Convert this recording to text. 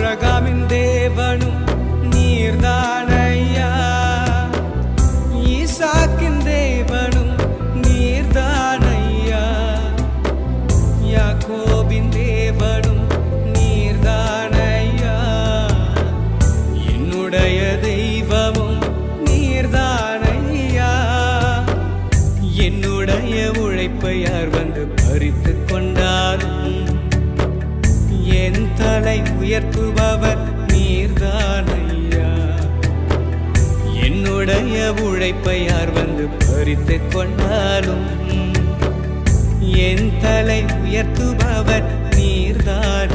ஆபிரகாமின் தேவனும் நீர்தானையா, ஈசாக்கின் தேவனும் நீர்தானையா, யாக்கோபின் தேவனும் நீர்தானையா, என்னுடைய தெய்வமும் நீர்தானையா. என்னுடைய உழைப்பை யார் வந்து பறித்து கொண்டாலும் என் தலை உயர்த்துபவர் நீர்தானையா. என்னுடைய உழைப்பை யார் வந்து பறித்து கொண்டாலும் என் தலை உயர்த்துபவர் நீர்தான்.